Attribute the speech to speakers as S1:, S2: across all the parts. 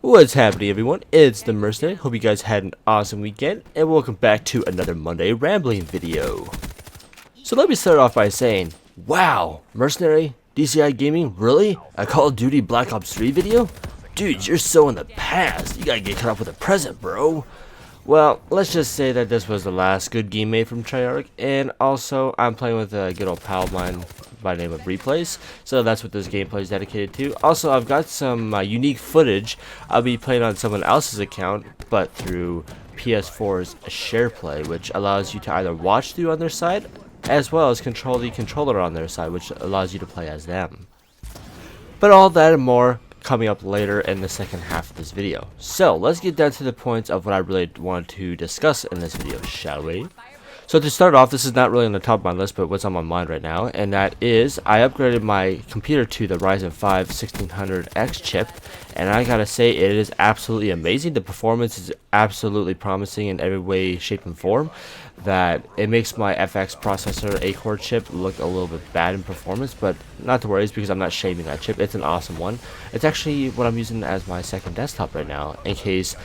S1: What's happening, everyone? It's the Mercenary. Hope you guys had an awesome weekend, and welcome back to another Monday Rambling video. So let me start off by saying, wow, Mercenary, DCI Gaming, really? A Call of Duty Black Ops 3 video? Dude, you're so in the past. You gotta get caught up with the present, bro. Well, let's just say that this was the last good game made from Treyarch, and also I'm playing with a good old pal of mine by the name of Replays, so that's what this gameplay is dedicated to. Also, I've got some unique footage. I'll be playing on someone else's account, but through PS4's SharePlay, which allows you to either watch through on their side, as well as control the controller on their side, which allows you to play as them. But all that and more coming up later in the second half of this video. So let's get down to the points of what I really want to discuss in this video, shall we? So to start off, this is not really on the top of my list, but what's on my mind right now, and that is I upgraded my computer to the Ryzen 5 1600X chip, and I gotta say it is absolutely amazing. The performance is absolutely promising in every way, shape, and form. That it makes my FX processor 8-core chip look a little bit bad in performance, but not to worry, it's because I'm not shaming that chip. It's an awesome one. It's actually what I'm using as my second desktop right now, in case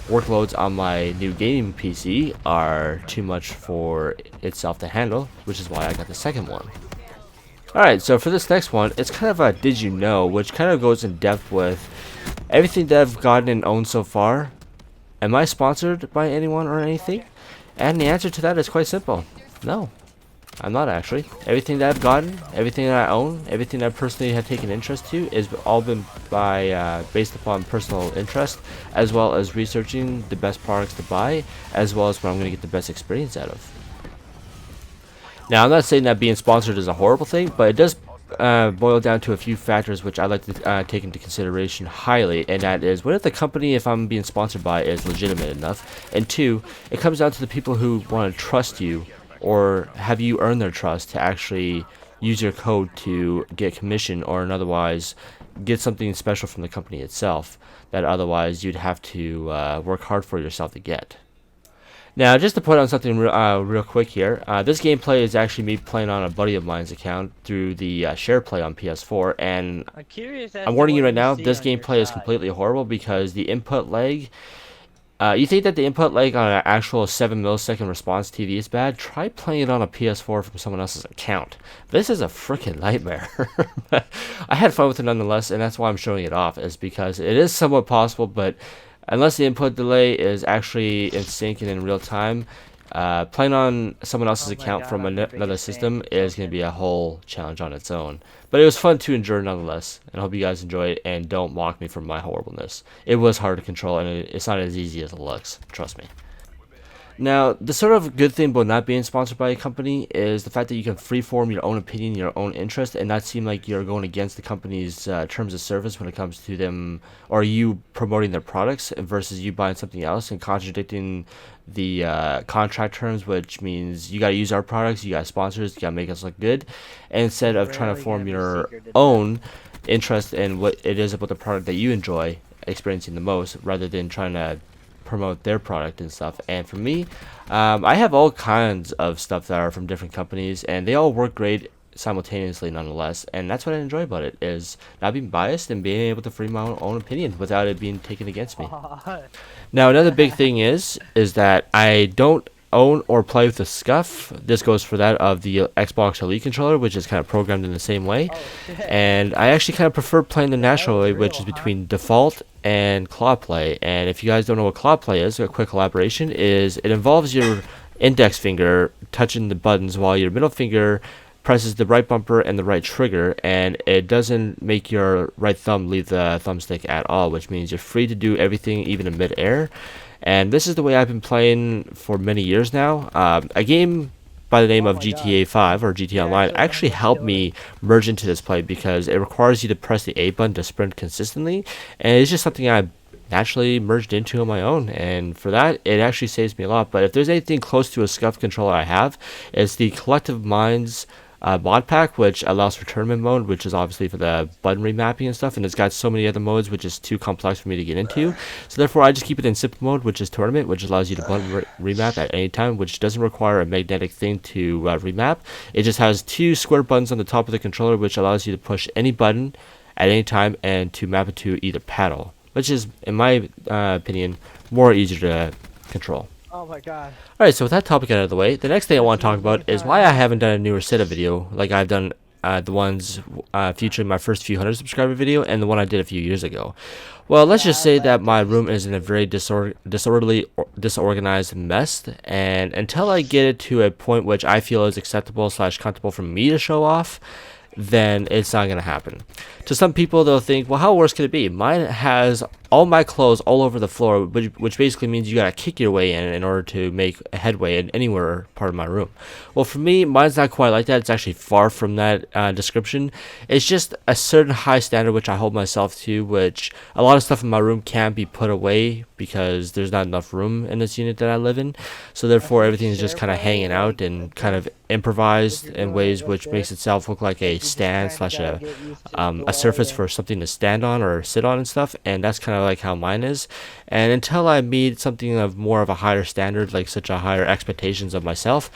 S1: workloads on my new gaming PC are too much for itself to handle, which is why I got the second one. Alright, so for this next one, it's kind of a did you know, which kind of goes in depth with everything that I've gotten and owned so far. Am I sponsored by anyone or anything? And the answer to that is quite simple. No, I'm not actually. Everything that I've gotten, everything that I own, everything that I personally have taken interest to is all been by based upon personal interest, as well as researching the best products to buy, as well as what I'm going to get the best experience out of. Now, I'm not saying that being sponsored is a horrible thing, but it does boil down to a few factors which I like to take into consideration highly, and that is, what if the company, if I'm being sponsored by, is legitimate enough, and two, it comes down to the people who want to trust you, or have you earned their trust to actually use your code to get commission or otherwise get something special from the company itself that otherwise you'd have to work hard for yourself to get. Now, just to point out something real quick here, this gameplay is actually me playing on a buddy of mine's account through the SharePlay on PS4, and I'm warning you right now, this gameplay is completely horrible because the input lag. You think that the input lag on an actual 7 millisecond response TV is bad? Try playing it on a PS4 from someone else's account. This is a freaking nightmare. I had fun with it nonetheless, and that's why I'm showing it off, is because it is somewhat possible, but unless the input delay is actually in sync and in real time, playing on someone else's account from another system is going to be a whole challenge on its own. But it was fun to endure nonetheless, and I hope you guys enjoy it, and don't mock me for my horribleness. It was hard to control, and it's not as easy as it looks, trust me. Now, the sort of good thing about not being sponsored by a company is the fact that you can freeform your own opinion, your own interest, and not seem like you're going against the company's terms of service when it comes to them, or you promoting their products versus you buying something else and contradicting the contract terms, which means you got to use our products, you got sponsors, you got to make us look good, and instead of trying to form your own interest in what it is about the product that you enjoy experiencing the most, rather than trying to promote their product and stuff. And for me, I have all kinds of stuff that are from different companies, and they all work great simultaneously nonetheless, and that's what I enjoy about it, is not being biased and being able to free my own opinion without it being taken against me. Now, another big thing is that I don't own or play with the scuff. This goes for that of the Xbox Elite controller, which is kind of programmed in the same way, and I actually kind of prefer playing the natural way, which is between default and claw play. And if you guys don't know what claw play is, a quick elaboration is it involves your index finger touching the buttons while your middle finger presses the right bumper and the right trigger, and it doesn't make your right thumb leave the thumbstick at all, which means you're free to do everything even in mid-air. And this is the way I've been playing for many years now. A game by the name of GTA 5 or GTA Online actually helped me merge into this play because it requires you to press the A button to sprint consistently, and it's just something I naturally merged into on my own, and for that it actually saves me a lot. But if there's anything close to a scuff controller I have, it's the Collective Minds mod pack, which allows for tournament mode, which is obviously for the button remapping and stuff, and it's got so many other modes which is too complex for me to get into, so therefore I just keep it in simple mode, which is tournament, which allows you to button remap at any time, which doesn't require a magnetic thing to remap. It just has two square buttons on the top of the controller, which allows you to push any button at any time and to map it to either paddle, which is, in my opinion, more easier to control.
S2: Oh my god.
S1: Alright, so with that topic out of the way, the next thing I want to talk about is why I haven't done a newer setup video like I've done the ones featuring my first few hundred subscriber video and the one I did a few years ago. Well, let's just say that my room is in a very disorganized mess, and until I get it to a point which I feel is acceptable / comfortable for me to show off, then it's not going to happen. To some people, they'll think, well, how worse could it be? Mine has all my clothes all over the floor, which basically means you got to kick your way in order to make a headway in anywhere part of my room. Well, for me, mine's not quite like that. It's actually far from that description. It's just a certain high standard which I hold myself to, which a lot of stuff in my room can't be put away because there's not enough room in this unit that I live in. So therefore, everything is just kind of hanging out and kind of improvised in ways which makes itself look like a stand / a surface for something to stand on or sit on and stuff. And that's kind of like how mine is. And until I meet something of more of a higher standard, like such a higher expectations of myself,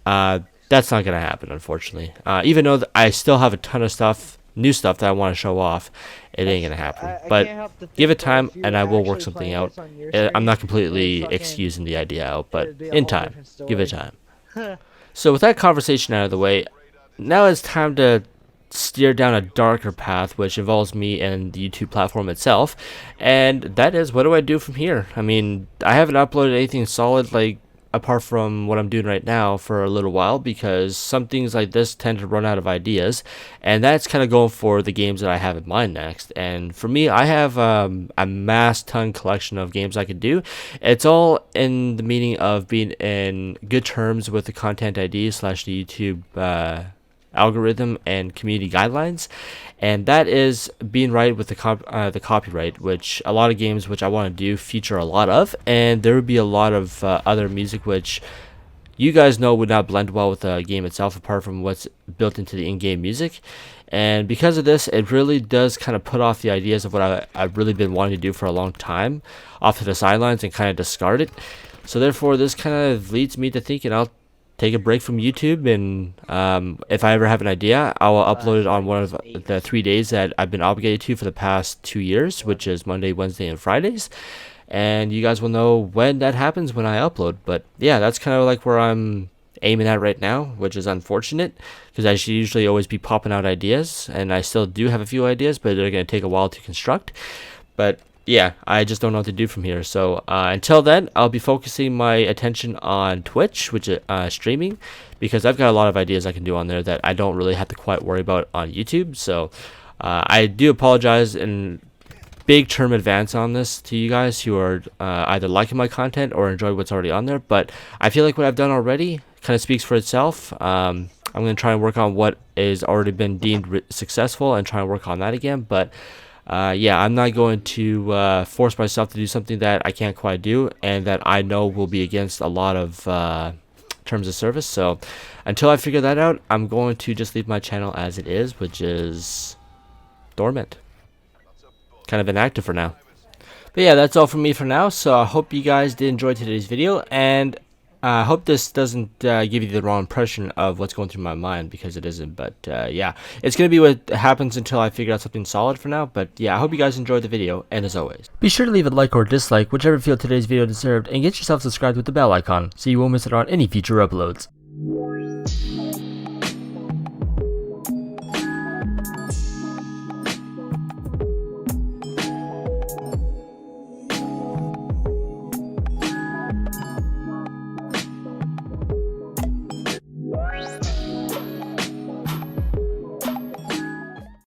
S1: that's not gonna happen, unfortunately. Even though I still have a ton of stuff, new stuff that I want to show off, it ain't gonna happen. But give it time and I will work something out. I'm not completely excusing the idea out, but in time, give it time. So with that conversation out of the way, now it's time to steer down a darker path, which involves me and the YouTube platform itself, and that is, what do I do from here? I mean, I haven't uploaded anything solid, like, apart from what I'm doing right now, for a little while, because some things like this tend to run out of ideas, and that's kind of going for the games that I have in mind next. And for me, I have a mass ton collection of games I could do. It's all in the meaning of being in good terms with the content ID / the YouTube algorithm and community guidelines, and that is being right with the copyright, which a lot of games which I want to do feature a lot of, and there would be a lot of other music which you guys know would not blend well with the game itself apart from what's built into the in-game music. And because of this, it really does kind of put off the ideas of what I've really been wanting to do for a long time off to the sidelines and kind of discard it. So therefore, this kind of leads me to thinking I'll take a break from YouTube, and if I ever have an idea, I will upload it on one of the 3 days that I've been obligated to for the past 2 years, which is Monday, Wednesday, and Fridays. And you guys will know when that happens when I upload. But yeah, that's kind of like where I'm aiming at right now, which is unfortunate because I should usually always be popping out ideas, and I still do have a few ideas, but they're going to take a while to construct. But yeah, I just don't know what to do from here. So until then, I'll be focusing my attention on Twitch, which is streaming, because I've got a lot of ideas I can do on there that I don't really have to quite worry about on YouTube. So I do apologize in big term advance on this to you guys who are either liking my content or enjoy what's already on there. But I feel like what I've done already kind of speaks for itself. I'm going to try and work on what has already been deemed successful and try and work on that again. But yeah, I'm not going to force myself to do something that I can't quite do and that I know will be against a lot of terms of service. So until I figure that out, I'm going to just leave my channel as it is, which is dormant, kind of inactive for now. But yeah, that's all from me for now. So I hope you guys did enjoy today's video, and I hope this doesn't give you the wrong impression of what's going through my mind, because it isn't. But yeah, it's going to be what happens until I figure out something solid for now. But yeah, I hope you guys enjoyed the video, and as always, be sure to leave a like or dislike, whichever you feel today's video deserved, and get yourself subscribed with the bell icon so you won't miss out on any future uploads.